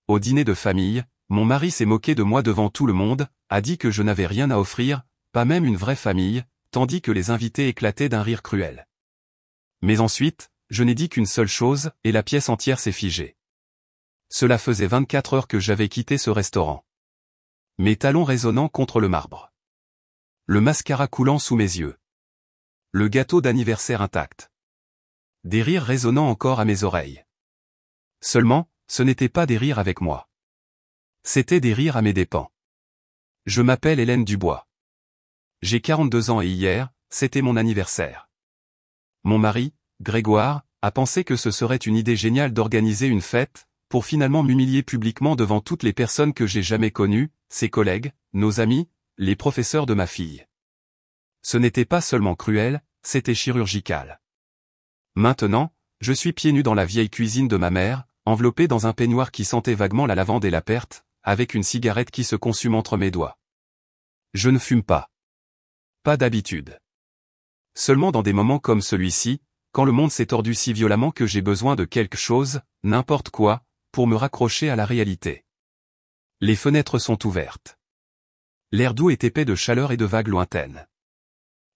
au dîner de famille, mon mari s'est moqué de moi devant tout le monde, a dit que je n'avais rien à offrir, pas même une vraie famille, tandis que les invités éclataient d'un rire cruel. Mais ensuite, je n'ai dit qu'une seule chose, et la pièce entière s'est figée. Cela faisait 24 heures que j'avais quitté ce restaurant. Mes talons résonnant contre le marbre. Le mascara coulant sous mes yeux. Le gâteau d'anniversaire intact. Des rires résonnant encore à mes oreilles. Seulement, ce n'était pas des rires avec moi. C'était des rires à mes dépens. Je m'appelle Hélène Dubois. J'ai 42 ans et hier, c'était mon anniversaire. Mon mari, Grégoire, a pensé que ce serait une idée géniale d'organiser une fête, pour finalement m'humilier publiquement devant toutes les personnes que j'ai jamais connues, ses collègues, nos amis, les professeurs de ma fille. Ce n'était pas seulement cruel, c'était chirurgical. Maintenant, je suis pieds nus dans la vieille cuisine de ma mère, enveloppé dans un peignoir qui sentait vaguement la lavande et la perte, avec une cigarette qui se consume entre mes doigts. Je ne fume pas. Pas d'habitude. Seulement dans des moments comme celui-ci, quand le monde s'est tordu si violemment que j'ai besoin de quelque chose, n'importe quoi, pour me raccrocher à la réalité. Les fenêtres sont ouvertes. L'air doux est épais de chaleur et de vagues lointaines.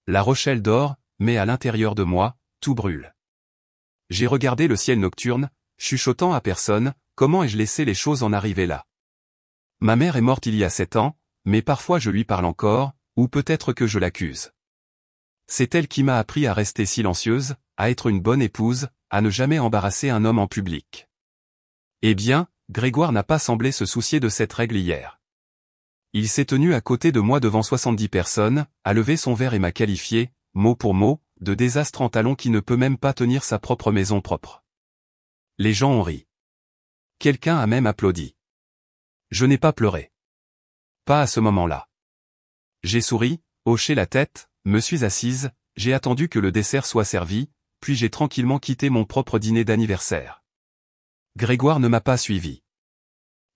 La Rochelle dort, mais à l'intérieur de moi, tout brûle. J'ai regardé le ciel nocturne, chuchotant à personne, comment ai-je laissé les choses en arriver là? Ma mère est morte il y a 7 ans, mais parfois je lui parle encore, ou peut-être que je l'accuse. C'est elle qui m'a appris à rester silencieuse, à être une bonne épouse, à ne jamais embarrasser un homme en public. Eh bien, Grégoire n'a pas semblé se soucier de cette règle hier. Il s'est tenu à côté de moi devant 70 personnes, a levé son verre et m'a qualifié, mot pour mot, de désastre en talons qui ne peut même pas tenir sa propre maison propre. Les gens ont ri. Quelqu'un a même applaudi. Je n'ai pas pleuré. Pas à ce moment-là. J'ai souri, hoché la tête, me suis assise, j'ai attendu que le dessert soit servi, puis j'ai tranquillement quitté mon propre dîner d'anniversaire. Grégoire ne m'a pas suivi.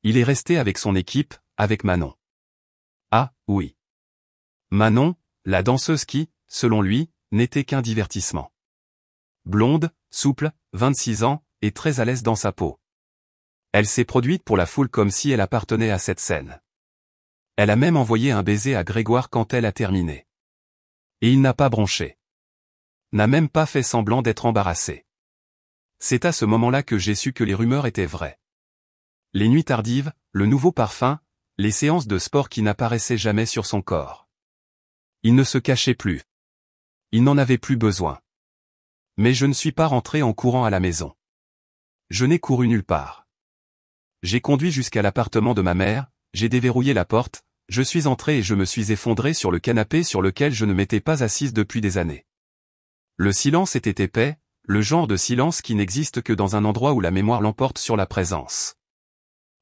Il est resté avec son équipe, avec Manon. Ah, oui. Manon, la danseuse qui, selon lui, n'était qu'un divertissement. Blonde, souple, 26 ans, et très à l'aise dans sa peau. Elle s'est produite pour la foule comme si elle appartenait à cette scène. Elle a même envoyé un baiser à Grégoire quand elle a terminé. Et il n'a pas bronché. N'a même pas fait semblant d'être embarrassé. C'est à ce moment-là que j'ai su que les rumeurs étaient vraies. Les nuits tardives, le nouveau parfum, les séances de sport qui n'apparaissaient jamais sur son corps. Il ne se cachait plus. Il n'en avait plus besoin. Mais je ne suis pas rentré en courant à la maison. Je n'ai couru nulle part. J'ai conduit jusqu'à l'appartement de ma mère, j'ai déverrouillé la porte, je suis entré et je me suis effondré sur le canapé sur lequel je ne m'étais pas assise depuis des années. Le silence était épais, le genre de silence qui n'existe que dans un endroit où la mémoire l'emporte sur la présence.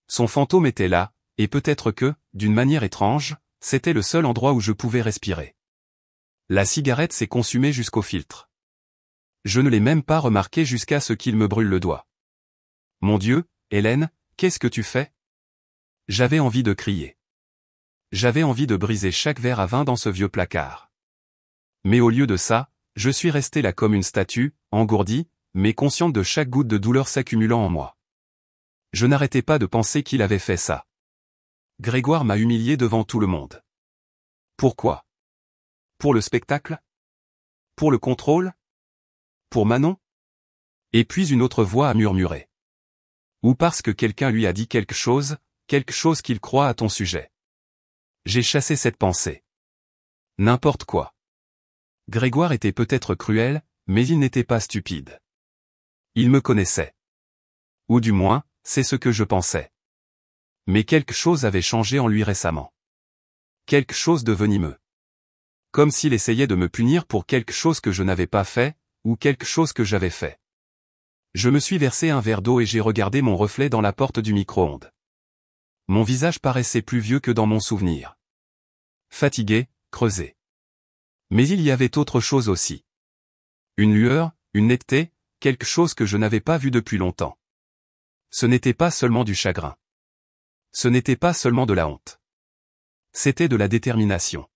Son fantôme était là, et peut-être que, d'une manière étrange, c'était le seul endroit où je pouvais respirer. La cigarette s'est consumée jusqu'au filtre. Je ne l'ai même pas remarqué jusqu'à ce qu'il me brûle le doigt. Mon Dieu, Hélène, qu'est-ce que tu fais? J'avais envie de crier. J'avais envie de briser chaque verre à vin dans ce vieux placard. Mais au lieu de ça, je suis resté là comme une statue, engourdie, mais consciente de chaque goutte de douleur s'accumulant en moi. Je n'arrêtais pas de penser qu'il avait fait ça. Grégoire m'a humilié devant tout le monde. Pourquoi? Pour le spectacle? Pour le contrôle? Pour Manon? Et puis une autre voix a murmuré. Ou parce que quelqu'un lui a dit quelque chose qu'il croit à ton sujet. J'ai chassé cette pensée. N'importe quoi. Grégoire était peut-être cruel, mais il n'était pas stupide. Il me connaissait. Ou du moins, c'est ce que je pensais. Mais quelque chose avait changé en lui récemment. Quelque chose de venimeux. Comme s'il essayait de me punir pour quelque chose que je n'avais pas fait, ou quelque chose que j'avais fait. Je me suis versé un verre d'eau et j'ai regardé mon reflet dans la porte du micro-ondes. Mon visage paraissait plus vieux que dans mon souvenir. Fatigué, creusé. Mais il y avait autre chose aussi. Une lueur, une netteté, quelque chose que je n'avais pas vu depuis longtemps. Ce n'était pas seulement du chagrin. Ce n'était pas seulement de la honte. C'était de la détermination.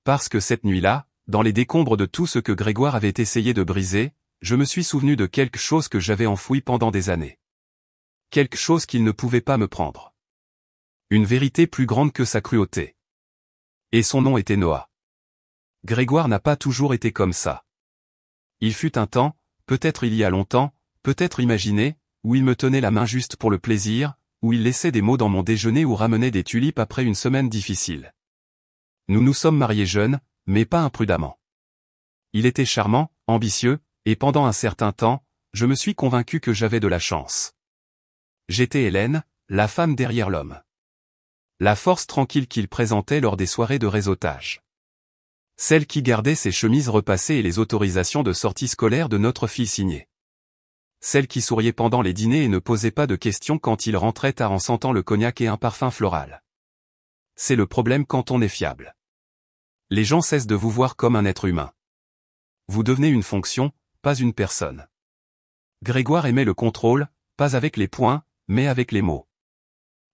Parce que cette nuit-là, dans les décombres de tout ce que Grégoire avait essayé de briser, je me suis souvenu de quelque chose que j'avais enfoui pendant des années. quelque chose qu'il ne pouvait pas me prendre. Une vérité plus grande que sa cruauté. Et son nom était Noah. Grégoire n'a pas toujours été comme ça. Il fut un temps, peut-être il y a longtemps, peut-être imaginé, où il me tenait la main juste pour le plaisir, où il laissait des mots dans mon déjeuner ou ramenait des tulipes après une semaine difficile. Nous nous sommes mariés jeunes, mais pas imprudemment. Il était charmant, ambitieux, et pendant un certain temps, je me suis convaincu que j'avais de la chance. J'étais Hélène, la femme derrière l'homme. La force tranquille qu'il présentait lors des soirées de réseautage. Celle qui gardait ses chemises repassées et les autorisations de sortie scolaire de notre fille signées. Celle qui souriait pendant les dîners et ne posait pas de questions quand il rentrait tard en sentant le cognac et un parfum floral. C'est le problème quand on est fiable. Les gens cessent de vous voir comme un être humain. Vous devenez une fonction, pas une personne. Grégoire aimait le contrôle, pas avec les poings, mais avec les mots.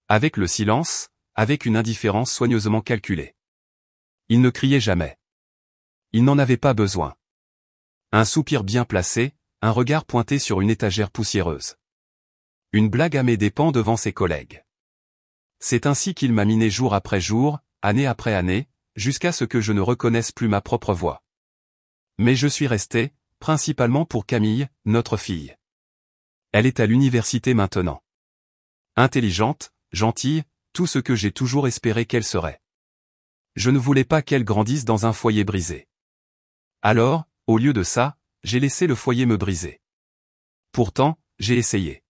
Avec le silence, avec une indifférence soigneusement calculée. Il ne criait jamais. Il n'en avait pas besoin. Un soupir bien placé, un regard pointé sur une étagère poussiéreuse. Une blague à mes dépens devant ses collègues. C'est ainsi qu'il m'a miné jour après jour, année après année, jusqu'à ce que je ne reconnaisse plus ma propre voix. Mais je suis resté, principalement pour Camille, notre fille. Elle est à l'université maintenant. Intelligente, gentille, tout ce que j'ai toujours espéré qu'elle serait. Je ne voulais pas qu'elle grandisse dans un foyer brisé. Alors, au lieu de ça, j'ai laissé le foyer me briser. Pourtant, j'ai essayé.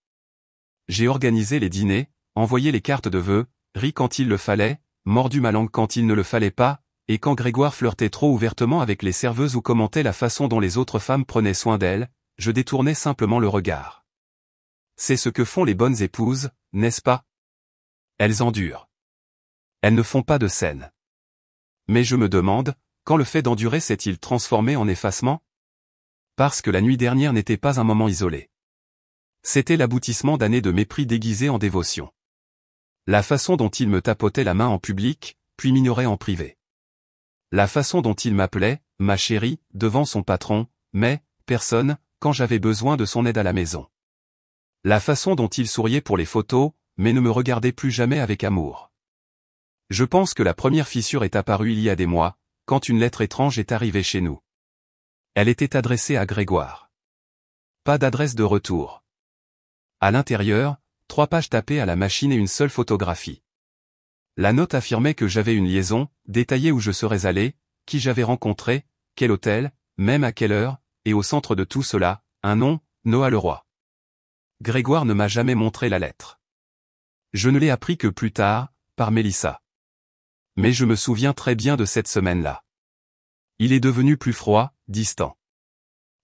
J'ai organisé les dîners, envoyé les cartes de vœux, ri quand il le fallait, mordu ma langue quand il ne le fallait pas, et quand Grégoire flirtait trop ouvertement avec les serveuses ou commentait la façon dont les autres femmes prenaient soin d'elle, je détournais simplement le regard. C'est ce que font les bonnes épouses, n'est-ce pas? Elles endurent. Elles ne font pas de scène. Mais je me demande, quand le fait d'endurer s'est-il transformé en effacement? Parce que la nuit dernière n'était pas un moment isolé. C'était l'aboutissement d'années de mépris déguisé en dévotion. La façon dont il me tapotait la main en public, puis m'ignorait en privé. La façon dont il m'appelait, ma chérie, devant son patron, mais, personne, quand j'avais besoin de son aide à la maison. La façon dont il souriait pour les photos, mais ne me regardait plus jamais avec amour. Je pense que la première fissure est apparue il y a des mois, quand une lettre étrange est arrivée chez nous. Elle était adressée à Grégoire. Pas d'adresse de retour. À l'intérieur, 3 pages tapées à la machine et une seule photographie. La note affirmait que j'avais une liaison, détaillée où je serais allé, qui j'avais rencontré, quel hôtel, même à quelle heure, et au centre de tout cela, un nom, Noah Leroy. Grégoire ne m'a jamais montré la lettre. Je ne l'ai appris que plus tard, par Mélissa. Mais je me souviens très bien de cette semaine-là. Il est devenu plus froid, distant.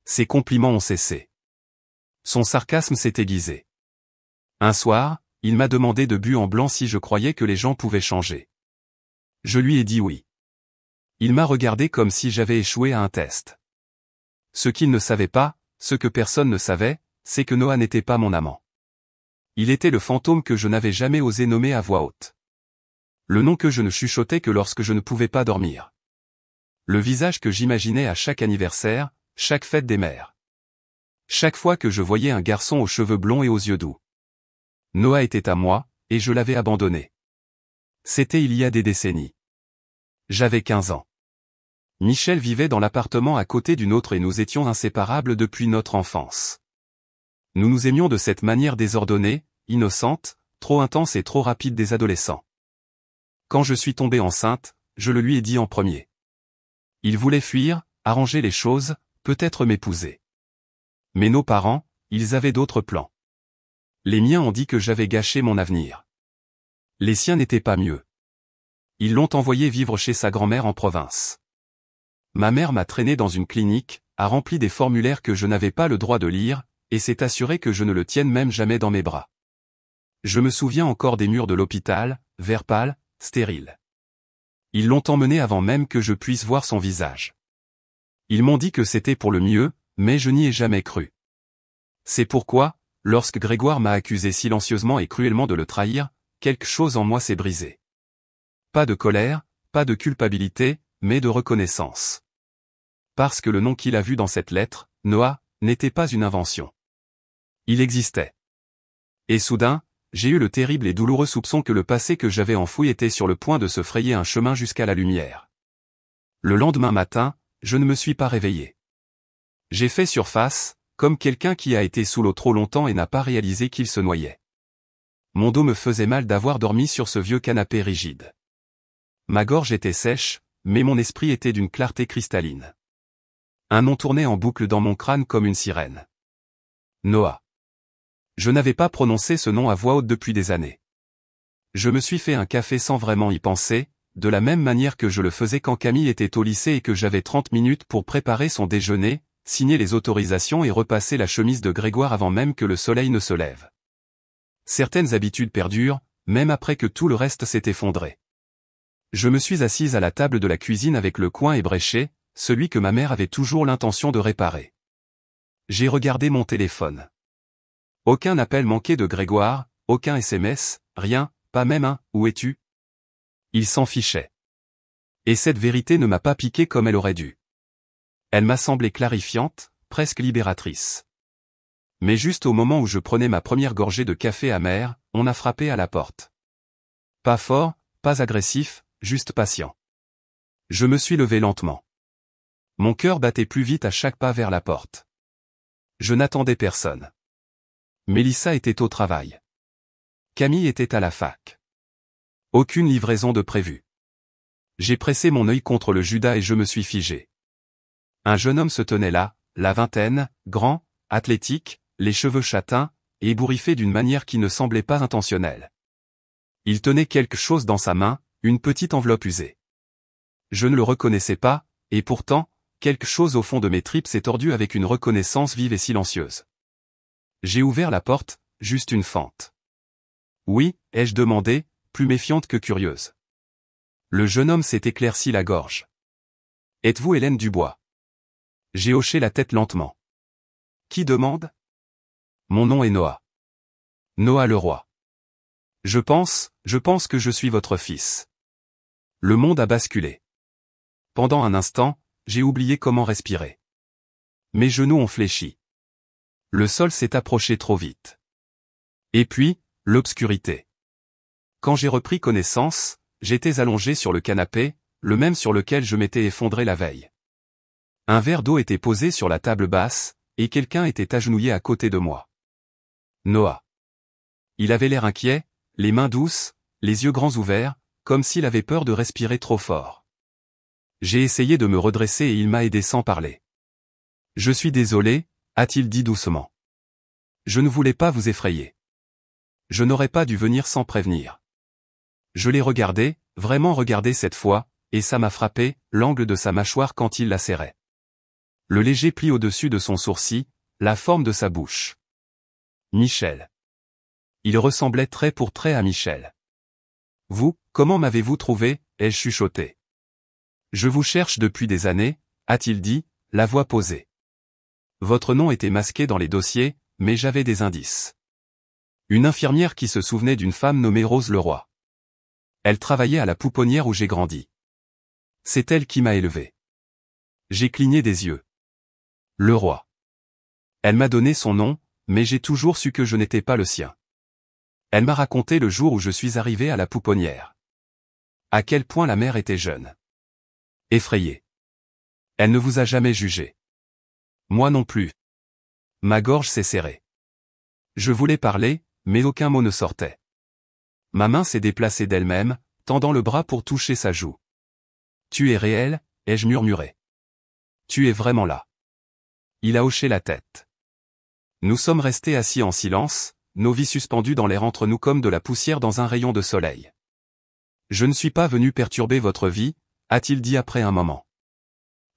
Ses compliments ont cessé. Son sarcasme s'est aiguisé. Un soir, il m'a demandé de but en blanc si je croyais que les gens pouvaient changer. Je lui ai dit oui. Il m'a regardé comme si j'avais échoué à un test. Ce qu'il ne savait pas, ce que personne ne savait, c'est que Noah n'était pas mon amant. Il était le fantôme que je n'avais jamais osé nommer à voix haute. Le nom que je ne chuchotais que lorsque je ne pouvais pas dormir. Le visage que j'imaginais à chaque anniversaire, chaque fête des mères. Chaque fois que je voyais un garçon aux cheveux blonds et aux yeux doux. Noah était à moi, et je l'avais abandonné. C'était il y a des décennies. J'avais 15 ans. Michel vivait dans l'appartement à côté d'une autre et nous étions inséparables depuis notre enfance. Nous nous aimions de cette manière désordonnée, innocente, trop intense et trop rapide des adolescents. Quand je suis tombée enceinte, je le lui ai dit en premier. Il voulait fuir, arranger les choses, peut-être m'épouser. Mais nos parents, ils avaient d'autres plans. Les miens ont dit que j'avais gâché mon avenir. Les siens n'étaient pas mieux. Ils l'ont envoyé vivre chez sa grand-mère en province. Ma mère m'a traîné dans une clinique, a rempli des formulaires que je n'avais pas le droit de lire, et s'est assurée que je ne le tienne même jamais dans mes bras. Je me souviens encore des murs de l'hôpital, vert pâle, stériles. Ils l'ont emmené avant même que je puisse voir son visage. Ils m'ont dit que c'était pour le mieux, mais je n'y ai jamais cru. C'est pourquoi, lorsque Grégoire m'a accusé silencieusement et cruellement de le trahir, quelque chose en moi s'est brisé. Pas de colère, pas de culpabilité, mais de reconnaissance. Parce que le nom qu'il a vu dans cette lettre, Noah, n'était pas une invention. Il existait. Et soudain, j'ai eu le terrible et douloureux soupçon que le passé que j'avais enfoui était sur le point de se frayer un chemin jusqu'à la lumière. Le lendemain matin, je ne me suis pas réveillé. J'ai fait surface, comme quelqu'un qui a été sous l'eau trop longtemps et n'a pas réalisé qu'il se noyait. Mon dos me faisait mal d'avoir dormi sur ce vieux canapé rigide. Ma gorge était sèche, mais mon esprit était d'une clarté cristalline. Un nom tournait en boucle dans mon crâne comme une sirène. Noah. Je n'avais pas prononcé ce nom à voix haute depuis des années. Je me suis fait un café sans vraiment y penser, de la même manière que je le faisais quand Camille était au lycée et que j'avais 30 minutes pour préparer son déjeuner, signer les autorisations et repasser la chemise de Grégoire avant même que le soleil ne se lève. Certaines habitudes perdurent, même après que tout le reste s'est effondré. Je me suis assise à la table de la cuisine avec le coin ébréché, celui que ma mère avait toujours l'intention de réparer. J'ai regardé mon téléphone. Aucun appel manqué de Grégoire, aucun SMS, rien, pas même un « Où es-tu » Il s'en fichait. Et cette vérité ne m'a pas piqué comme elle aurait dû. Elle m'a semblé clarifiante, presque libératrice. Mais juste au moment où je prenais ma première gorgée de café amer, on a frappé à la porte. Pas fort, pas agressif, juste patient. Je me suis levé lentement. Mon cœur battait plus vite à chaque pas vers la porte. Je n'attendais personne. Mélissa était au travail. Camille était à la fac. Aucune livraison de prévue. J'ai pressé mon œil contre le Judas et je me suis figé. Un jeune homme se tenait là, la vingtaine, grand, athlétique, les cheveux châtains, et ébouriffé d'une manière qui ne semblait pas intentionnelle. Il tenait quelque chose dans sa main, une petite enveloppe usée. Je ne le reconnaissais pas, et pourtant, quelque chose au fond de mes tripes s'est tordu avec une reconnaissance vive et silencieuse. J'ai ouvert la porte, juste une fente. Oui, ai-je demandé, plus méfiante que curieuse. Le jeune homme s'est éclairci la gorge. Êtes-vous Hélène Dubois? J'ai hoché la tête lentement. Qui demande? Mon nom est Noah. Noah Leroy. Je pense que je suis votre fils. Le monde a basculé. Pendant un instant, j'ai oublié comment respirer. Mes genoux ont fléchi. Le sol s'est approché trop vite. Et puis, l'obscurité. Quand j'ai repris connaissance, j'étais allongé sur le canapé, le même sur lequel je m'étais effondré la veille. Un verre d'eau était posé sur la table basse, et quelqu'un était agenouillé à côté de moi. Noah. Il avait l'air inquiet, les mains douces, les yeux grands ouverts, comme s'il avait peur de respirer trop fort. J'ai essayé de me redresser et il m'a aidé sans parler. Je suis désolé, a-t-il dit doucement. Je ne voulais pas vous effrayer. Je n'aurais pas dû venir sans prévenir. Je l'ai regardé, vraiment regardé cette fois, et ça m'a frappé, l'angle de sa mâchoire quand il la serrait. Le léger pli au-dessus de son sourcil, la forme de sa bouche. Michel. Il ressemblait trait pour trait à Michel. Vous, comment m'avez-vous trouvé, ai-je chuchoté. Je vous cherche depuis des années, a-t-il dit, la voix posée. Votre nom était masqué dans les dossiers, mais j'avais des indices. Une infirmière qui se souvenait d'une femme nommée Rose Leroy. Elle travaillait à la pouponnière où j'ai grandi. C'est elle qui m'a élevé. J'ai cligné des yeux. Leroy. Elle m'a donné son nom, mais j'ai toujours su que je n'étais pas le sien. Elle m'a raconté le jour où je suis arrivé à la pouponnière. À quel point la mère était jeune. Effrayée. Elle ne vous a jamais jugé. Moi non plus. Ma gorge s'est serrée. Je voulais parler, mais aucun mot ne sortait. Ma main s'est déplacée d'elle-même, tendant le bras pour toucher sa joue. Tu es réel, ai-je murmuré. Tu es vraiment là. Il a hoché la tête. Nous sommes restés assis en silence, nos vies suspendues dans l'air entre nous comme de la poussière dans un rayon de soleil. Je ne suis pas venu perturber votre vie, a-t-il dit après un moment.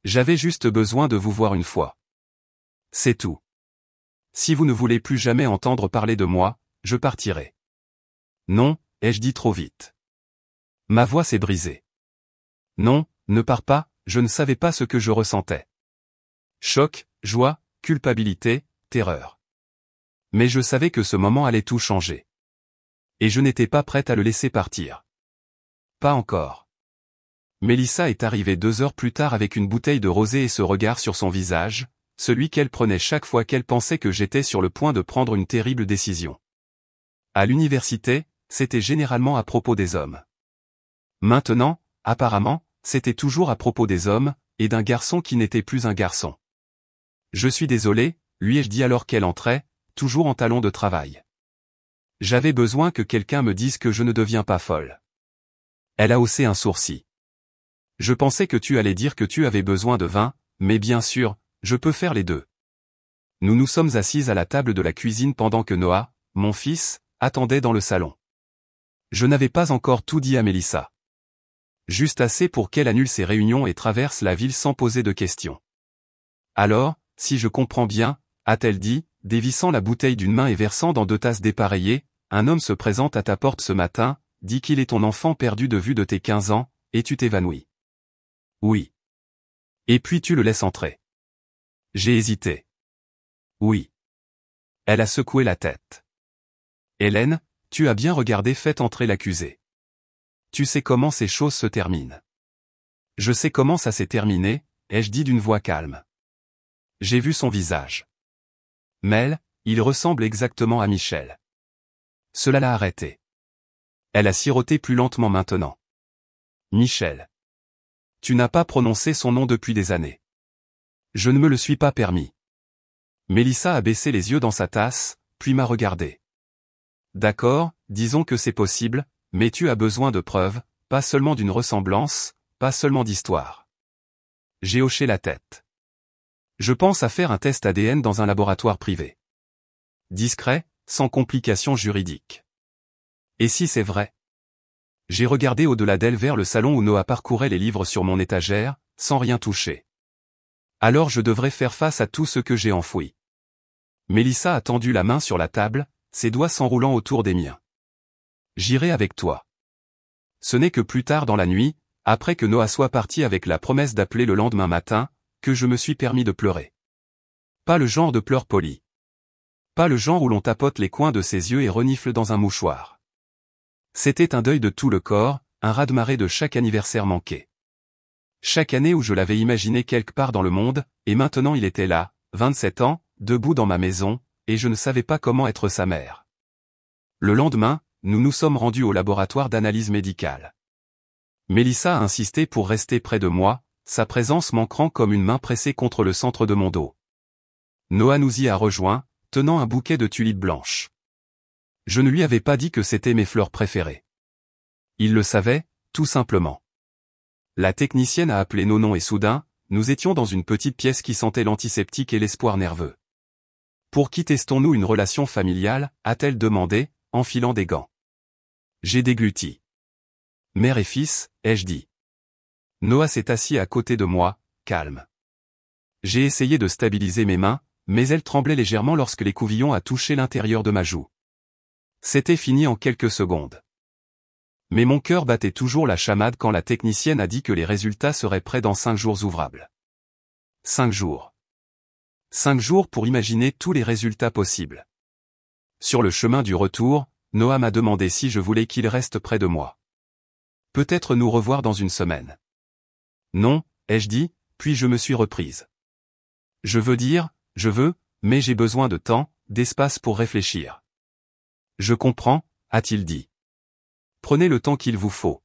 J'avais juste besoin de vous voir une fois. C'est tout. Si vous ne voulez plus jamais entendre parler de moi, je partirai. Non, ai-je dit trop vite. Ma voix s'est brisée. Non, ne pars pas, je ne savais pas ce que je ressentais. Choc, joie, culpabilité, terreur. Mais je savais que ce moment allait tout changer. Et je n'étais pas prête à le laisser partir. Pas encore. Mélissa est arrivée 2 heures plus tard avec une bouteille de rosé et ce regard sur son visage, celui qu'elle prenait chaque fois qu'elle pensait que j'étais sur le point de prendre une terrible décision. À l'université, c'était généralement à propos des hommes. Maintenant, apparemment, c'était toujours à propos des hommes, et d'un garçon qui n'était plus un garçon. Je suis désolé, lui ai-je dit alors qu'elle entrait, toujours en talons de travail. J'avais besoin que quelqu'un me dise que je ne deviens pas folle. Elle a haussé un sourcil. Je pensais que tu allais dire que tu avais besoin de vin, mais bien sûr, je peux faire les deux. Nous nous sommes assises à la table de la cuisine pendant que Noah, mon fils, attendait dans le salon. Je n'avais pas encore tout dit à Mélissa. Juste assez pour qu'elle annule ses réunions et traverse la ville sans poser de questions. Alors, si je comprends bien, a-t-elle dit, dévissant la bouteille d'une main et versant dans 2 tasses dépareillées, un homme se présente à ta porte ce matin, dit qu'il est ton enfant perdu de vue de tes 15 ans, et tu t'évanouis. Oui. Et puis tu le laisses entrer. J'ai hésité. Oui. Elle a secoué la tête. Hélène, tu as bien regardé, fait entrer l'accusé. Tu sais comment ces choses se terminent. Je sais comment ça s'est terminé, ai-je dit d'une voix calme. J'ai vu son visage. Mel, il ressemble exactement à Michel. Cela l'a arrêté. Elle a siroté plus lentement maintenant. Michel. Tu n'as pas prononcé son nom depuis des années. Je ne me le suis pas permis. Mélissa a baissé les yeux dans sa tasse, puis m'a regardé. D'accord, disons que c'est possible, mais tu as besoin de preuves, pas seulement d'une ressemblance, pas seulement d'histoire. J'ai hoché la tête. Je pense à faire un test ADN dans un laboratoire privé. Discret, sans complications juridiques. Et si c'est vrai? J'ai regardé au-delà d'elle vers le salon où Noah parcourait les livres sur mon étagère, sans rien toucher. Alors je devrais faire face à tout ce que j'ai enfoui. Mélissa a tendu la main sur la table, ses doigts s'enroulant autour des miens. J'irai avec toi. Ce n'est que plus tard dans la nuit, après que Noah soit parti avec la promesse d'appeler le lendemain matin, que je me suis permis de pleurer. Pas le genre de pleurs polis. Pas le genre où l'on tapote les coins de ses yeux et renifle dans un mouchoir. C'était un deuil de tout le corps, un raz-de-marée de chaque anniversaire manqué. Chaque année où je l'avais imaginé quelque part dans le monde, et maintenant il était là, 27 ans, debout dans ma maison, et je ne savais pas comment être sa mère. Le lendemain, nous nous sommes rendus au laboratoire d'analyse médicale. Mélissa a insisté pour rester près de moi, sa présence m'ancrant comme une main pressée contre le centre de mon dos. Noah nous y a rejoints, tenant un bouquet de tulipes blanches. Je ne lui avais pas dit que c'était mes fleurs préférées. Il le savait, tout simplement. La technicienne a appelé nos noms et soudain, nous étions dans une petite pièce qui sentait l'antiseptique et l'espoir nerveux. Pour qui testons-nous une relation familiale, a-t-elle demandé, enfilant des gants. J'ai dégluti. Mère et fils, ai-je dit. Noah s'est assis à côté de moi, calme. J'ai essayé de stabiliser mes mains, mais elles tremblaient légèrement lorsque l'écouvillon a touché l'intérieur de ma joue. C'était fini en quelques secondes. Mais mon cœur battait toujours la chamade quand la technicienne a dit que les résultats seraient prêts dans 5 jours ouvrables. 5 jours. 5 jours pour imaginer tous les résultats possibles. Sur le chemin du retour, Noah m'a demandé si je voulais qu'il reste près de moi. Peut-être nous revoir dans une semaine. Non, ai-je dit, puis je me suis reprise. Je veux, mais j'ai besoin de temps, d'espace pour réfléchir. Je comprends, a-t-il dit. Prenez le temps qu'il vous faut.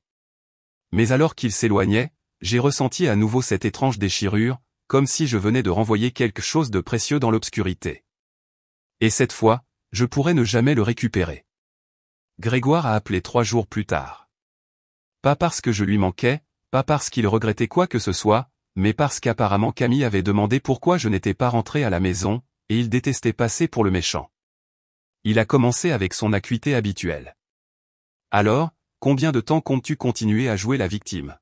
Mais alors qu'il s'éloignait, j'ai ressenti à nouveau cette étrange déchirure, comme si je venais de renvoyer quelque chose de précieux dans l'obscurité. Et cette fois, je pourrais ne jamais le récupérer. Grégoire a appelé 3 jours plus tard. Pas parce que je lui manquais, pas parce qu'il regrettait quoi que ce soit, mais parce qu'apparemment Camille avait demandé pourquoi je n'étais pas rentré à la maison, et il détestait passer pour le méchant. Il a commencé avec son acuité habituelle. Alors, combien de temps comptes-tu continuer à jouer la victime?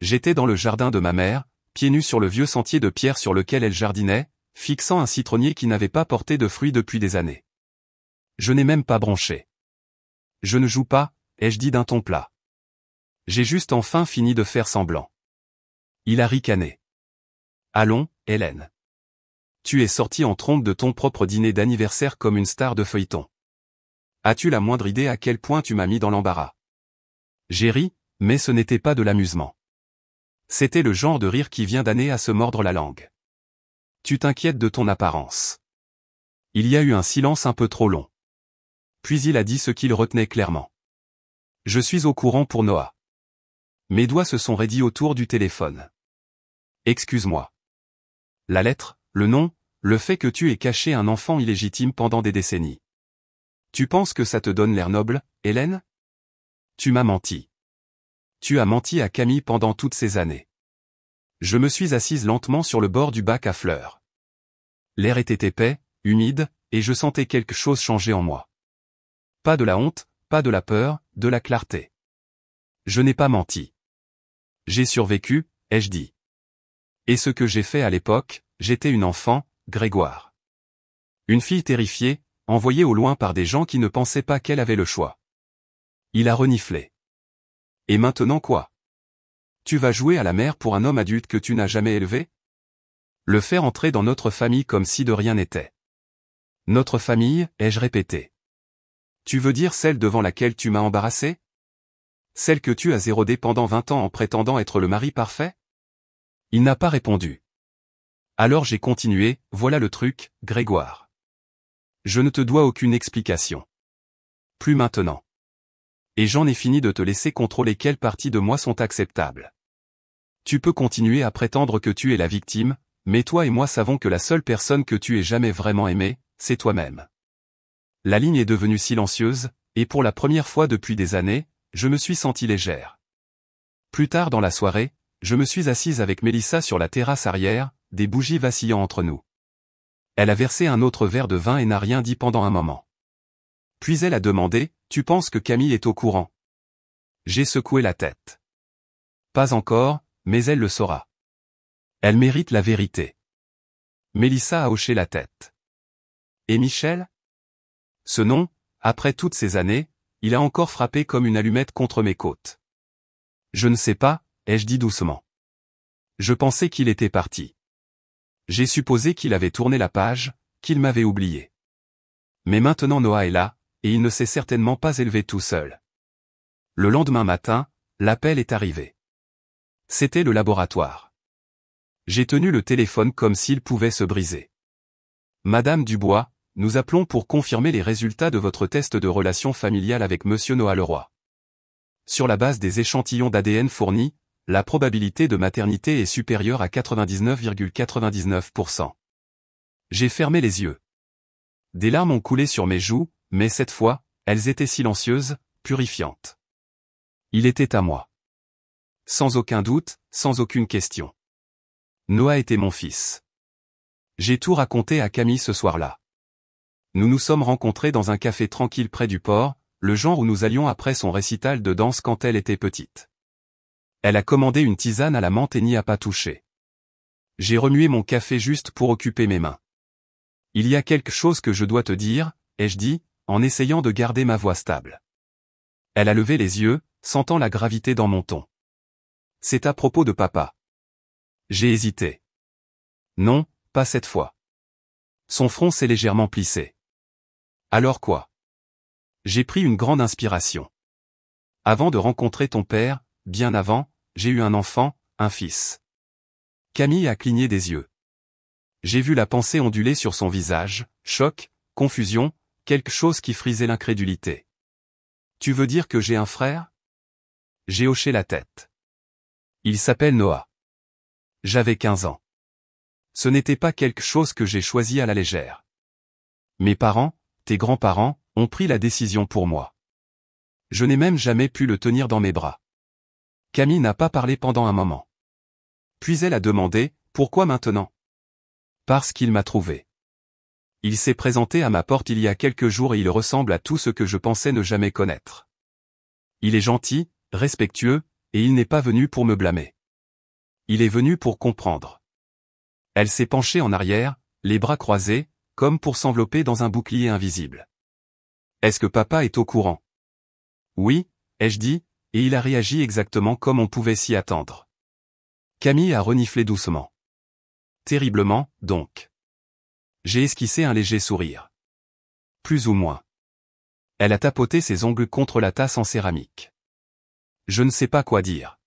J'étais dans le jardin de ma mère, pieds nus sur le vieux sentier de pierre sur lequel elle jardinait, fixant un citronnier qui n'avait pas porté de fruits depuis des années. Je n'ai même pas bronché. Je ne joue pas, ai-je dit d'un ton plat. J'ai juste enfin fini de faire semblant. Il a ricané. Allons, Hélène. Tu es sortie en trompe de ton propre dîner d'anniversaire comme une star de feuilleton. As-tu la moindre idée à quel point tu m'as mis dans l'embarras? J'ai ri, mais ce n'était pas de l'amusement. C'était le genre de rire qui vient d'année à se mordre la langue. Tu t'inquiètes de ton apparence. Il y a eu un silence un peu trop long. Puis il a dit ce qu'il retenait clairement. Je suis au courant pour Noah. Mes doigts se sont raidis autour du téléphone. Excuse-moi. La lettre, le nom, le fait que tu aies caché un enfant illégitime pendant des décennies. Tu penses que ça te donne l'air noble, Hélène? Tu m'as menti. Tu as menti à Camille pendant toutes ces années. Je me suis assise lentement sur le bord du bac à fleurs. L'air était épais, humide, et je sentais quelque chose changer en moi. Pas de la honte, pas de la peur, de la clarté. Je n'ai pas menti. J'ai survécu, ai-je dit. Et ce que j'ai fait à l'époque, j'étais une enfant, Grégoire. Une fille terrifiée, envoyée au loin par des gens qui ne pensaient pas qu'elle avait le choix. Il a reniflé. Et maintenant quoi? Tu vas jouer à la mère pour un homme adulte que tu n'as jamais élevé? Le faire entrer dans notre famille comme si de rien n'était. Notre famille, ai-je répété. Tu veux dire celle devant laquelle tu m'as embarrassé? Celle que tu as érodée pendant 20 ans en prétendant être le mari parfait? Il n'a pas répondu. Alors j'ai continué, voilà le truc, Grégoire. Je ne te dois aucune explication. Plus maintenant. Et j'en ai fini de te laisser contrôler quelles parties de moi sont acceptables. Tu peux continuer à prétendre que tu es la victime, mais toi et moi savons que la seule personne que tu aies jamais vraiment aimée, c'est toi-même. La ligne est devenue silencieuse, et pour la première fois depuis des années, je me suis sentie légère. Plus tard dans la soirée, je me suis assise avec Mélissa sur la terrasse arrière, des bougies vacillant entre nous. Elle a versé un autre verre de vin et n'a rien dit pendant un moment. Puis elle a demandé, « Tu penses que Camille est au courant ?» J'ai secoué la tête. Pas encore, mais elle le saura. Elle mérite la vérité. Mélissa a hoché la tête. Et Michel? Ce nom, après toutes ces années, il a encore frappé comme une allumette contre mes côtes. Je ne sais pas, ai-je dit doucement. Je pensais qu'il était parti. J'ai supposé qu'il avait tourné la page, qu'il m'avait oublié. Mais maintenant Noah est là, et il ne s'est certainement pas élevé tout seul. Le lendemain matin, l'appel est arrivé. C'était le laboratoire. J'ai tenu le téléphone comme s'il pouvait se briser. Madame Dubois, nous appelons pour confirmer les résultats de votre test de relation familiale avec Monsieur Noah Leroy. Sur la base des échantillons d'ADN fournis, la probabilité de maternité est supérieure à 99,99%. J'ai fermé les yeux. Des larmes ont coulé sur mes joues, mais cette fois, elles étaient silencieuses, purifiantes. Il était à moi. Sans aucun doute, sans aucune question. Noah était mon fils. J'ai tout raconté à Camille ce soir-là. Nous nous sommes rencontrés dans un café tranquille près du port, le genre où nous allions après son récital de danse quand elle était petite. Elle a commandé une tisane à la menthe et n'y a pas touché. J'ai remué mon café juste pour occuper mes mains. Il y a quelque chose que je dois te dire, ai-je dit, en essayant de garder ma voix stable. Elle a levé les yeux, sentant la gravité dans mon ton. C'est à propos de papa. J'ai hésité. Non, pas cette fois. Son front s'est légèrement plissé. Alors quoi? J'ai pris une grande inspiration. Avant de rencontrer ton père, bien avant, j'ai eu un enfant, un fils. Camille a cligné des yeux. J'ai vu la pensée onduler sur son visage, choc, confusion, quelque chose qui frisait l'incrédulité. Tu veux dire que j'ai un frère? J'ai hoché la tête. Il s'appelle Noah. J'avais 15 ans. Ce n'était pas quelque chose que j'ai choisi à la légère. Mes parents, tes grands-parents, ont pris la décision pour moi. Je n'ai même jamais pu le tenir dans mes bras. Camille n'a pas parlé pendant un moment. Puis elle a demandé, pourquoi maintenant? Parce qu'il m'a trouvé. Il s'est présenté à ma porte il y a quelques jours et il ressemble à tout ce que je pensais ne jamais connaître. Il est gentil, respectueux, et il n'est pas venu pour me blâmer. Il est venu pour comprendre. Elle s'est penchée en arrière, les bras croisés, comme pour s'envelopper dans un bouclier invisible. Est-ce que papa est au courant? Oui, ai-je dit, et il a réagi exactement comme on pouvait s'y attendre. Camille a reniflé doucement. Terriblement, donc. J'ai esquissé un léger sourire. Plus ou moins. Elle a tapoté ses ongles contre la tasse en céramique. Je ne sais pas quoi dire.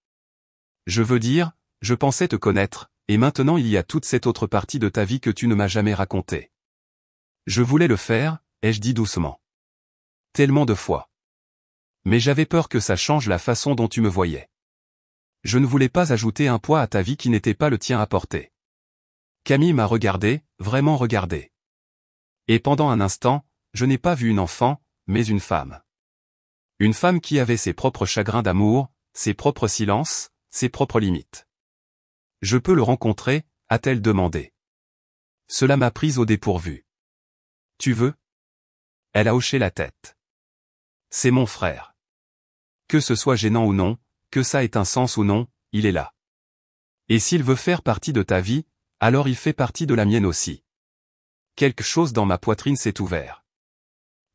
Je veux dire, je pensais te connaître, et maintenant il y a toute cette autre partie de ta vie que tu ne m'as jamais racontée. Je voulais le faire, ai-je dit doucement. Tellement de fois. Mais j'avais peur que ça change la façon dont tu me voyais. Je ne voulais pas ajouter un poids à ta vie qui n'était pas le tien à porter. Camille m'a regardé, vraiment regardé. Et pendant un instant, je n'ai pas vu une enfant, mais une femme. Une femme qui avait ses propres chagrins d'amour, ses propres silences, ses propres limites. Je peux le rencontrer, a-t-elle demandé. Cela m'a prise au dépourvu. Tu veux? Elle a hoché la tête. C'est mon frère. Que ce soit gênant ou non, que ça ait un sens ou non, il est là. Et s'il veut faire partie de ta vie, alors il fait partie de la mienne aussi. Quelque chose dans ma poitrine s'est ouvert.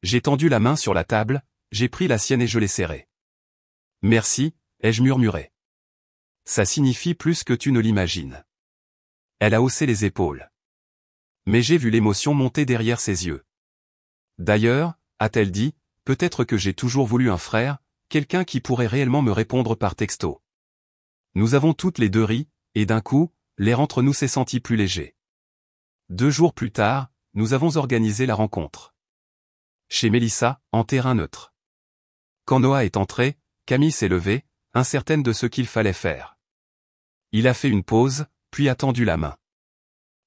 J'ai tendu la main sur la table, j'ai pris la sienne et je l'ai serrée. Merci, ai-je murmuré. Ça signifie plus que tu ne l'imagines. Elle a haussé les épaules. Mais j'ai vu l'émotion monter derrière ses yeux. D'ailleurs, a-t-elle dit, peut-être que j'ai toujours voulu un frère, quelqu'un qui pourrait réellement me répondre par texto. Nous avons toutes les deux ri, et d'un coup, l'air entre nous s'est senti plus léger. 2 jours plus tard, nous avons organisé la rencontre. Chez Mélissa, en terrain neutre. Quand Noah est entré, Camille s'est levée, incertaine de ce qu'il fallait faire. Il a fait une pause, puis a tendu la main.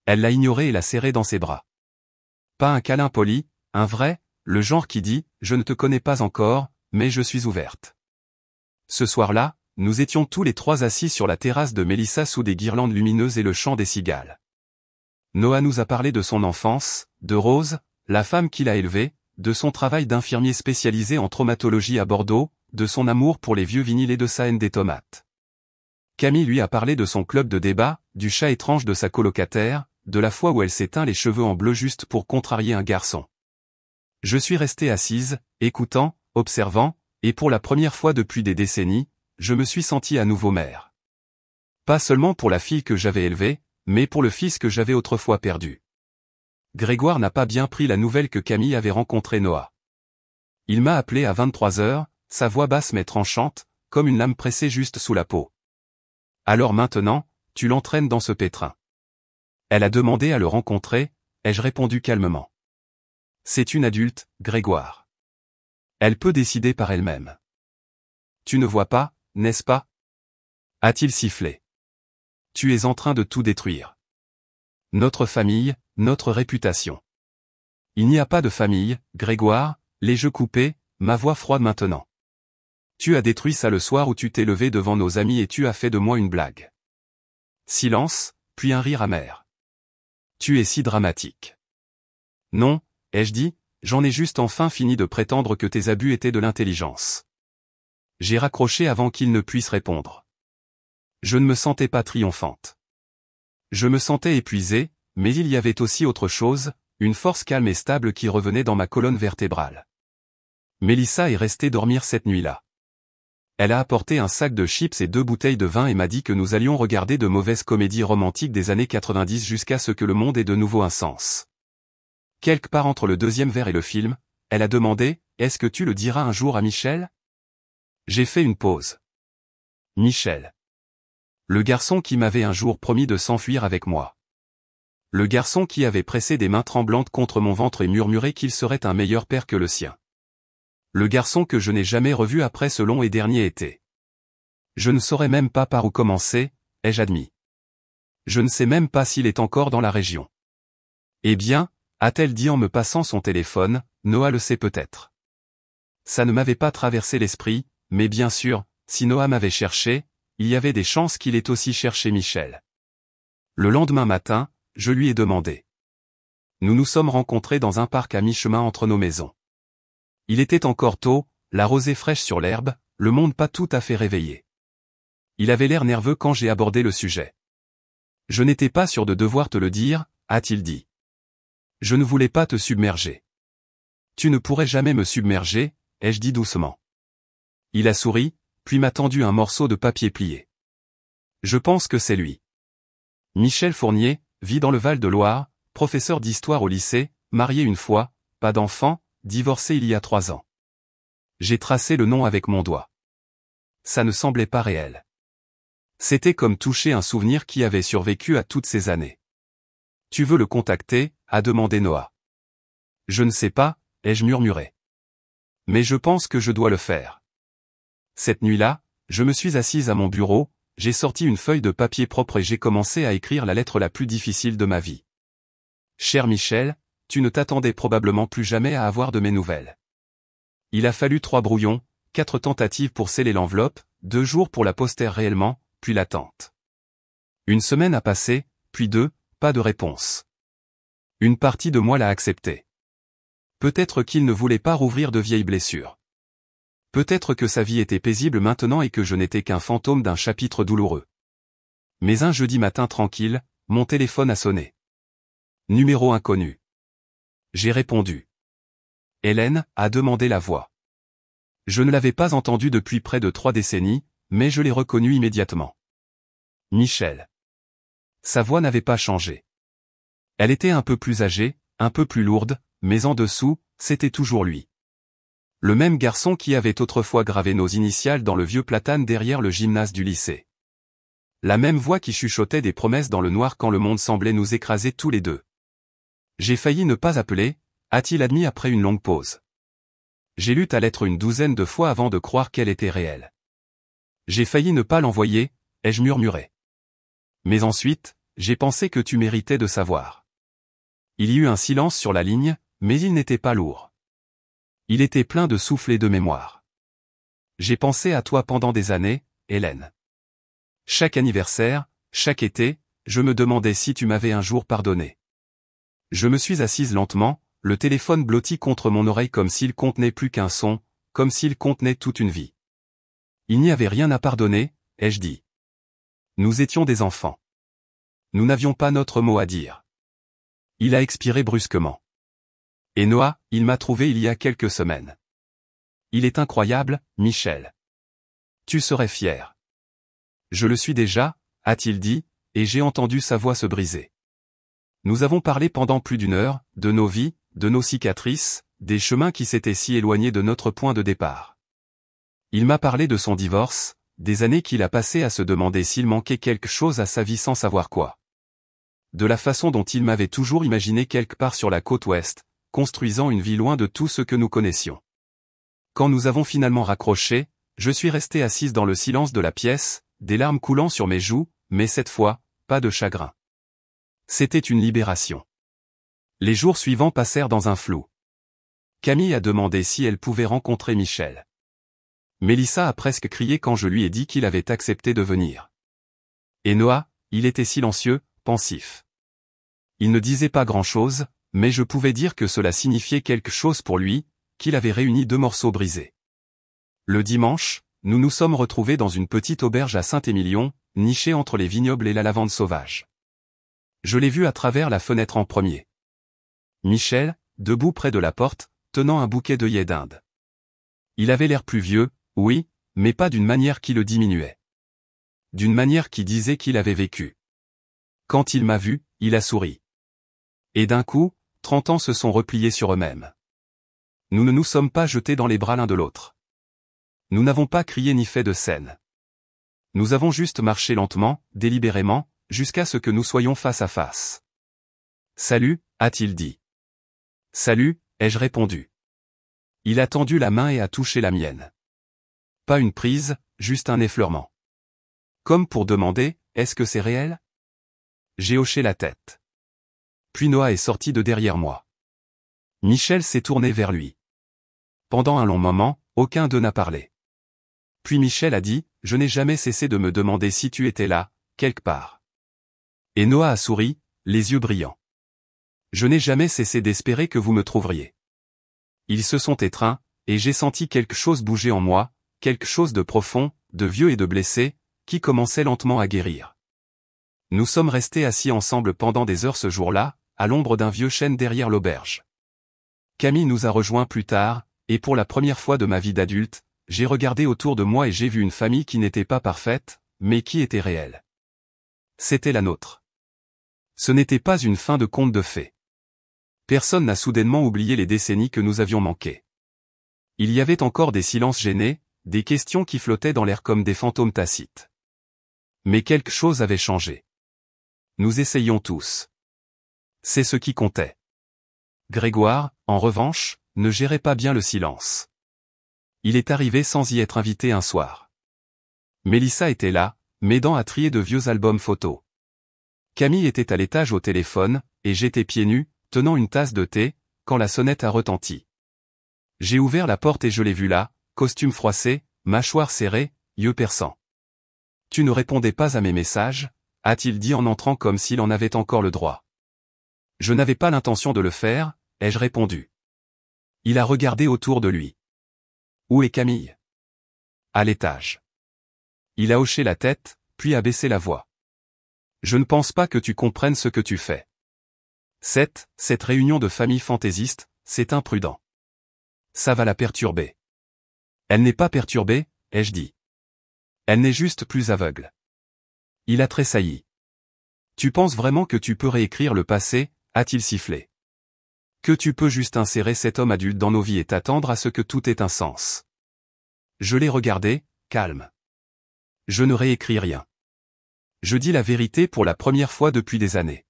Elle l'a ignoré et l'a serré dans ses bras. Pas un câlin poli, un vrai, le genre qui dit « Je ne te connais pas encore, mais je suis ouverte ». Ce soir-là, nous étions tous les 3 assis sur la terrasse de Mélissa sous des guirlandes lumineuses et le chant des cigales. Noah nous a parlé de son enfance, de Rose, la femme qu'il a élevée, de son travail d'infirmier spécialisé en traumatologie à Bordeaux, de son amour pour les vieux vinyles et de sa haine des tomates. Camille lui a parlé de son club de débat, du chat étrange de sa colocataire, de la fois où elle s'est teint les cheveux en bleu juste pour contrarier un garçon. Je suis restée assise, écoutant, observant, et pour la première fois depuis des décennies, je me suis sentie à nouveau mère. Pas seulement pour la fille que j'avais élevée, mais pour le fils que j'avais autrefois perdu. Grégoire n'a pas bien pris la nouvelle que Camille avait rencontré Noah. Il m'a appelé à 23 heures, sa voix basse mais tranchante, comme une lame pressée juste sous la peau. Alors maintenant, tu l'entraînes dans ce pétrin. Elle a demandé à le rencontrer, ai-je répondu calmement. C'est une adulte, Grégoire. Elle peut décider par elle-même. Tu ne vois pas, n'est-ce pas? A-t-il sifflé. Tu es en train de tout détruire. Notre famille, notre réputation. Il n'y a pas de famille, Grégoire, les jeux coupés, ma voix froide maintenant. Tu as détruit ça le soir où tu t'es levé devant nos amis et tu as fait de moi une blague. Silence, puis un rire amer. Tu es si dramatique. Non, ai-je dit, j'en ai juste enfin fini de prétendre que tes abus étaient de l'intelligence. J'ai raccroché avant qu'il ne puisse répondre. Je ne me sentais pas triomphante. Je me sentais épuisée, mais il y avait aussi autre chose, une force calme et stable qui revenait dans ma colonne vertébrale. Mélissa est restée dormir cette nuit-là. Elle a apporté un sac de chips et 2 bouteilles de vin et m'a dit que nous allions regarder de mauvaises comédies romantiques des années 90 jusqu'à ce que le monde ait de nouveau un sens. Quelque part entre le 2e verre et le film, elle a demandé « Est-ce que tu le diras un jour à Michel ?» J'ai fait une pause. Michel. Le garçon qui m'avait un jour promis de s'enfuir avec moi. Le garçon qui avait pressé des mains tremblantes contre mon ventre et murmuré qu'il serait un meilleur père que le sien. Le garçon que je n'ai jamais revu après ce long et dernier été. Je ne saurais même pas par où commencer, ai-je admis. Je ne sais même pas s'il est encore dans la région. Eh bien, a-t-elle dit en me passant son téléphone, Noah le sait peut-être. Ça ne m'avait pas traversé l'esprit, mais bien sûr, si Noah m'avait cherché, il y avait des chances qu'il ait aussi cherché Michel. Le lendemain matin, je lui ai demandé. Nous nous sommes rencontrés dans un parc à mi-chemin entre nos maisons. Il était encore tôt, la rosée fraîche sur l'herbe, le monde pas tout à fait réveillé. Il avait l'air nerveux quand j'ai abordé le sujet. Je n'étais pas sûr de devoir te le dire, a-t-il dit. Je ne voulais pas te submerger. Tu ne pourrais jamais me submerger, ai-je dit doucement. Il a souri, puis m'a tendu un morceau de papier plié. Je pense que c'est lui. Michel Fournier, vit dans le Val-de-Loire, professeur d'histoire au lycée, marié une fois, pas d'enfant, divorcé il y a 3 ans. J'ai tracé le nom avec mon doigt. Ça ne semblait pas réel. C'était comme toucher un souvenir qui avait survécu à toutes ces années. Tu veux le contacter, a demandé Noah. Je ne sais pas, ai-je murmuré. Mais je pense que je dois le faire. Cette nuit-là, je me suis assise à mon bureau, j'ai sorti une feuille de papier propre et j'ai commencé à écrire la lettre la plus difficile de ma vie. Cher Michel, tu ne t'attendais probablement plus jamais à avoir de mes nouvelles. Il a fallu 3 brouillons, 4 tentatives pour sceller l'enveloppe, 2 jours pour la poster réellement, puis l'attente. Une semaine a passé, puis 2, pas de réponse. Une partie de moi l'a accepté. Peut-être qu'il ne voulait pas rouvrir de vieilles blessures. Peut-être que sa vie était paisible maintenant et que je n'étais qu'un fantôme d'un chapitre douloureux. Mais un jeudi matin tranquille, mon téléphone a sonné. Numéro inconnu. J'ai répondu. Hélène a demandé la voix. Je ne l'avais pas entendue depuis près de 3 décennies, mais je l'ai reconnue immédiatement. Michel. Sa voix n'avait pas changé. Elle était un peu plus âgée, un peu plus lourde, mais en dessous, c'était toujours lui. Le même garçon qui avait autrefois gravé nos initiales dans le vieux platane derrière le gymnase du lycée. La même voix qui chuchotait des promesses dans le noir quand le monde semblait nous écraser tous les deux. J'ai failli ne pas appeler, a-t-il admis après une longue pause. J'ai lu ta lettre une douzaine de fois avant de croire qu'elle était réelle. J'ai failli ne pas l'envoyer, ai-je murmuré. Mais ensuite, j'ai pensé que tu méritais de savoir. Il y eut un silence sur la ligne, mais il n'était pas lourd. Il était plein de souffle et de mémoire. J'ai pensé à toi pendant des années, Hélène. Chaque anniversaire, chaque été, je me demandais si tu m'avais un jour pardonné. Je me suis assise lentement, le téléphone blotti contre mon oreille comme s'il contenait plus qu'un son, comme s'il contenait toute une vie. Il n'y avait rien à pardonner, ai-je dit. Nous étions des enfants. Nous n'avions pas notre mot à dire. Il a expiré brusquement. Et Noah, il m'a trouvé il y a quelques semaines. Il est incroyable, Michel. Tu serais fier. Je le suis déjà, a-t-il dit, et j'ai entendu sa voix se briser. Nous avons parlé pendant plus d'1 heure, de nos vies, de nos cicatrices, des chemins qui s'étaient si éloignés de notre point de départ. Il m'a parlé de son divorce, des années qu'il a passées à se demander s'il manquait quelque chose à sa vie sans savoir quoi. De la façon dont il m'avait toujours imaginé quelque part sur la côte ouest, construisant une vie loin de tout ce que nous connaissions. Quand nous avons finalement raccroché, je suis restée assise dans le silence de la pièce, des larmes coulant sur mes joues, mais cette fois, pas de chagrin. C'était une libération. Les jours suivants passèrent dans un flou. Camille a demandé si elle pouvait rencontrer Michel. Mélissa a presque crié quand je lui ai dit qu'il avait accepté de venir. Et Noah, il était silencieux, pensif. Il ne disait pas grand-chose, mais je pouvais dire que cela signifiait quelque chose pour lui, qu'il avait réuni 2 morceaux brisés. Le dimanche, nous nous sommes retrouvés dans une petite auberge à Saint-Émilion, nichée entre les vignobles et la lavande sauvage. Je l'ai vu à travers la fenêtre en premier. Michel, debout près de la porte, tenant un bouquet d'œillets d'Inde. Il avait l'air plus vieux, oui, mais pas d'une manière qui le diminuait. D'une manière qui disait qu'il avait vécu. Quand il m'a vu, il a souri. Et d'un coup, 30 ans se sont repliés sur eux-mêmes. Nous ne nous sommes pas jetés dans les bras l'un de l'autre. Nous n'avons pas crié ni fait de scène. Nous avons juste marché lentement, délibérément, jusqu'à ce que nous soyons face à face. Salut, a-t-il dit. Salut, ai-je répondu. Il a tendu la main et a touché la mienne. Pas une prise, juste un effleurement. Comme pour demander, est-ce que c'est réel? J'ai hoché la tête. Puis Noah est sorti de derrière moi. Michel s'est tourné vers lui. Pendant un long moment, aucun d'eux n'a parlé. Puis Michel a dit, je n'ai jamais cessé de me demander si tu étais là, quelque part. Et Noah a souri, les yeux brillants. Je n'ai jamais cessé d'espérer que vous me trouveriez. Ils se sont étreints, et j'ai senti quelque chose bouger en moi, quelque chose de profond, de vieux et de blessé, qui commençait lentement à guérir. Nous sommes restés assis ensemble pendant des heures ce jour-là, à l'ombre d'un vieux chêne derrière l'auberge. Camille nous a rejoints plus tard, et pour la première fois de ma vie d'adulte, j'ai regardé autour de moi et j'ai vu une famille qui n'était pas parfaite, mais qui était réelle. C'était la nôtre. Ce n'était pas une fin de conte de fées. Personne n'a soudainement oublié les décennies que nous avions manquées. Il y avait encore des silences gênés, des questions qui flottaient dans l'air comme des fantômes tacites. Mais quelque chose avait changé. Nous essayions tous. C'est ce qui comptait. Grégoire, en revanche, ne gérait pas bien le silence. Il est arrivé sans y être invité un soir. Mélissa était là, m'aidant à trier de vieux albums photos. Camille était à l'étage au téléphone, et j'étais pieds nus, tenant une tasse de thé, quand la sonnette a retenti. J'ai ouvert la porte et je l'ai vu là, costume froissé, mâchoire serrée, yeux perçants. « Tu ne répondais pas à mes messages ?» a-t-il dit en entrant comme s'il en avait encore le droit. Je n'avais pas l'intention de le faire, ai-je répondu. Il a regardé autour de lui. Où est Camille? À l'étage. Il a hoché la tête, puis a baissé la voix. Je ne pense pas que tu comprennes ce que tu fais. Cette réunion de famille fantaisiste, c'est imprudent. Ça va la perturber. Elle n'est pas perturbée, ai-je dit. Elle n'est juste plus aveugle. Il a tressailli. Tu penses vraiment que tu peux réécrire le passé, a-t-il sifflé. Que tu peux juste insérer cet homme adulte dans nos vies et t'attendre à ce que tout ait un sens. Je l'ai regardé, calme. Je ne réécris rien. Je dis la vérité pour la première fois depuis des années.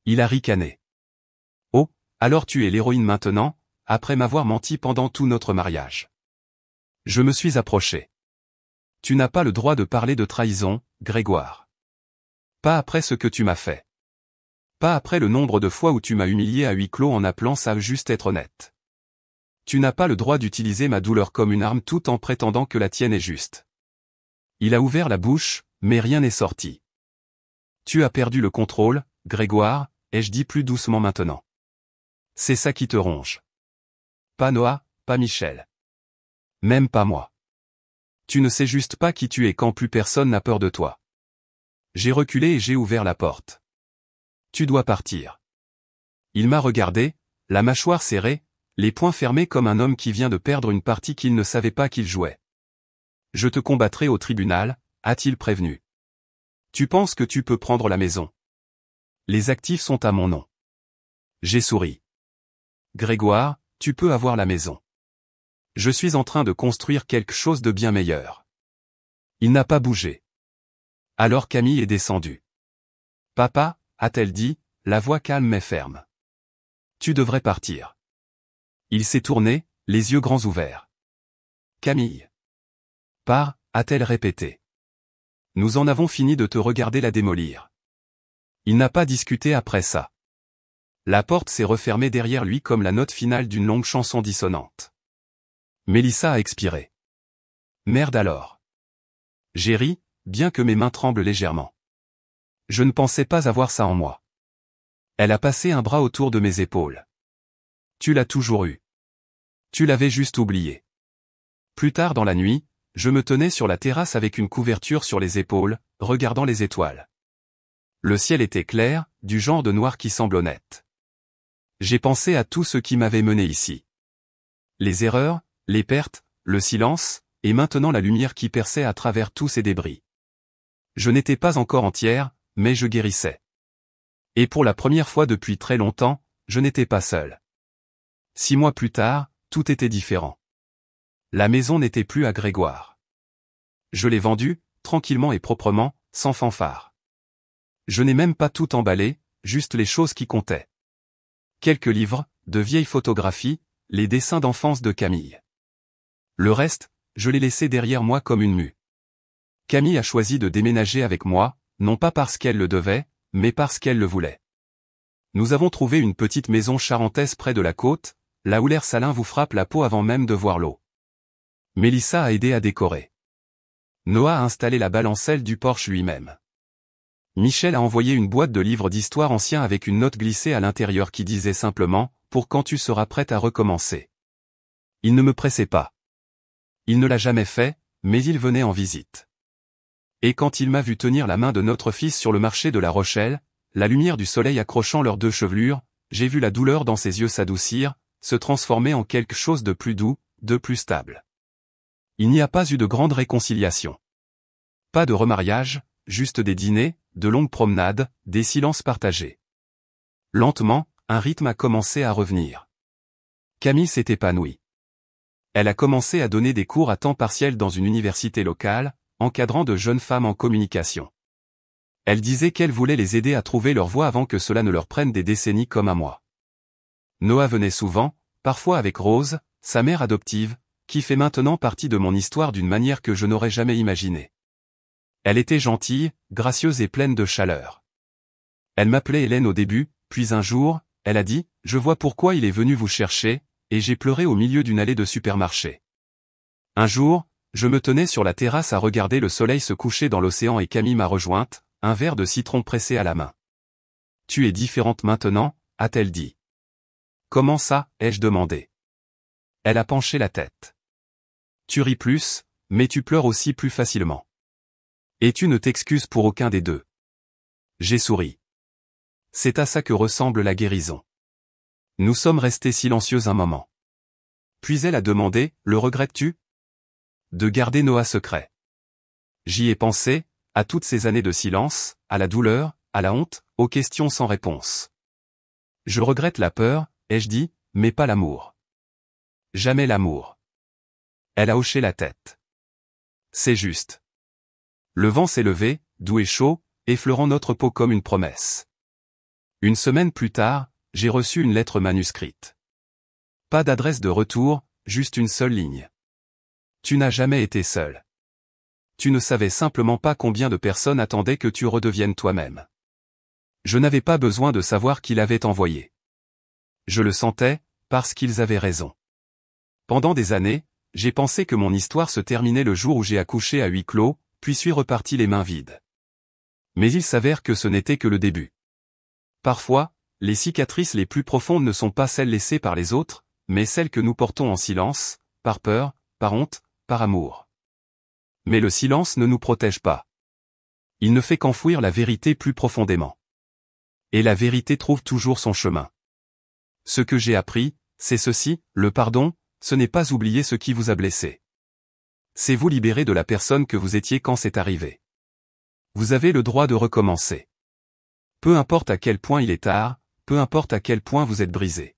Il a ricané. Oh, alors tu es l'héroïne maintenant, après m'avoir menti pendant tout notre mariage. Je me suis approché. Tu n'as pas le droit de parler de trahison, Grégoire. Pas après ce que tu m'as fait. Pas après le nombre de fois où tu m'as humilié à huis clos en appelant ça juste être honnête. Tu n'as pas le droit d'utiliser ma douleur comme une arme tout en prétendant que la tienne est juste. Il a ouvert la bouche, mais rien n'est sorti. Tu as perdu le contrôle, Grégoire, ai-je dit plus doucement maintenant. C'est ça qui te ronge. Pas Noah, pas Michel. Même pas moi. Tu ne sais juste pas qui tu es quand plus personne n'a peur de toi. J'ai reculé et j'ai ouvert la porte. Tu dois partir. Il m'a regardé, la mâchoire serrée, les poings fermés comme un homme qui vient de perdre une partie qu'il ne savait pas qu'il jouait. Je te combattrai au tribunal, a-t-il prévenu. Tu penses que tu peux prendre la maison. Les actifs sont à mon nom. J'ai souri. Grégoire, tu peux avoir la maison. Je suis en train de construire quelque chose de bien meilleur. Il n'a pas bougé. Alors Camille est descendue. Papa, a-t-elle dit, la voix calme mais ferme. Tu devrais partir. Il s'est tourné, les yeux grands ouverts. Camille. Pars, a-t-elle répété. Nous en avons fini de te regarder la démolir. Il n'a pas discuté après ça. La porte s'est refermée derrière lui comme la note finale d'une longue chanson dissonante. Mélissa a expiré. Merde alors. J'ai ri, bien que mes mains tremblent légèrement. Je ne pensais pas avoir ça en moi. Elle a passé un bras autour de mes épaules. Tu l'as toujours eu. Tu l'avais juste oublié. Plus tard dans la nuit, je me tenais sur la terrasse avec une couverture sur les épaules, regardant les étoiles. Le ciel était clair, du genre de noir qui semble honnête. J'ai pensé à tout ce qui m'avait mené ici. Les erreurs, les pertes, le silence, et maintenant la lumière qui perçait à travers tous ces débris. Je n'étais pas encore entière, mais je guérissais. Et pour la première fois depuis très longtemps, je n'étais pas seul. 6 mois plus tard, tout était différent. La maison n'était plus à Grégoire. Je l'ai vendue, tranquillement et proprement, sans fanfare. Je n'ai même pas tout emballé, juste les choses qui comptaient. Quelques livres, de vieilles photographies, les dessins d'enfance de Camille. Le reste, je l'ai laissé derrière moi comme une mue. Camille a choisi de déménager avec moi, non pas parce qu'elle le devait, mais parce qu'elle le voulait. Nous avons trouvé une petite maison charentaise près de la côte, là où l'air salin vous frappe la peau avant même de voir l'eau. Mélissa a aidé à décorer. Noah a installé la balancelle du porche lui-même. Michel a envoyé une boîte de livres d'histoire anciens avec une note glissée à l'intérieur qui disait simplement « Pour quand tu seras prête à recommencer ». Il ne me pressait pas. Il ne l'a jamais fait, mais il venait en visite. Et quand il m'a vu tenir la main de notre fils sur le marché de La Rochelle, la lumière du soleil accrochant leurs 2 chevelures, j'ai vu la douleur dans ses yeux s'adoucir, se transformer en quelque chose de plus doux, de plus stable. Il n'y a pas eu de grande réconciliation. Pas de remariage, juste des dîners, de longues promenades, des silences partagés. Lentement, un rythme a commencé à revenir. Camille s'est épanouie. Elle a commencé à donner des cours à temps partiel dans une université locale, encadrant de jeunes femmes en communication. Elle disait qu'elle voulait les aider à trouver leur voie avant que cela ne leur prenne des décennies comme à moi. Noah venait souvent, parfois avec Rose, sa mère adoptive, qui fait maintenant partie de mon histoire d'une manière que je n'aurais jamais imaginée. Elle était gentille, gracieuse et pleine de chaleur. Elle m'appelait Hélène au début, puis un jour, elle a dit « Je vois pourquoi il est venu vous chercher », et j'ai pleuré au milieu d'une allée de supermarché. Un jour, je me tenais sur la terrasse à regarder le soleil se coucher dans l'océan et Camille m'a rejointe, un verre de citron pressé à la main. « Tu es différente maintenant ?» a-t-elle dit. « Comment ça ?» ai-je demandé. Elle a penché la tête. « Tu ris plus, mais tu pleures aussi plus facilement. Et tu ne t'excuses pour aucun des deux. » J'ai souri. C'est à ça que ressemble la guérison. Nous sommes restés silencieux un moment. Puis elle a demandé, « Le regrettes-tu » ? De garder Noah secret. J'y ai pensé, à toutes ces années de silence, à la douleur, à la honte, aux questions sans réponse. Je regrette la peur, ai-je dit, mais pas l'amour. Jamais l'amour. Elle a hoché la tête. C'est juste. Le vent s'est levé, doux et chaud, effleurant notre peau comme une promesse. Une semaine plus tard, j'ai reçu une lettre manuscrite. Pas d'adresse de retour, juste une seule ligne. Tu n'as jamais été seul. Tu ne savais simplement pas combien de personnes attendaient que tu redeviennes toi-même. Je n'avais pas besoin de savoir qui l'avait envoyé. Je le sentais, parce qu'ils avaient raison. Pendant des années, j'ai pensé que mon histoire se terminait le jour où j'ai accouché à huis clos, puis suis reparti les mains vides. Mais il s'avère que ce n'était que le début. Parfois, les cicatrices les plus profondes ne sont pas celles laissées par les autres, mais celles que nous portons en silence, par peur, par honte, par amour. Mais le silence ne nous protège pas. Il ne fait qu'enfouir la vérité plus profondément. Et la vérité trouve toujours son chemin. Ce que j'ai appris, c'est ceci, le pardon, ce n'est pas oublier ce qui vous a blessé. C'est vous libérer de la personne que vous étiez quand c'est arrivé. Vous avez le droit de recommencer. Peu importe à quel point il est tard, peu importe à quel point vous êtes brisé.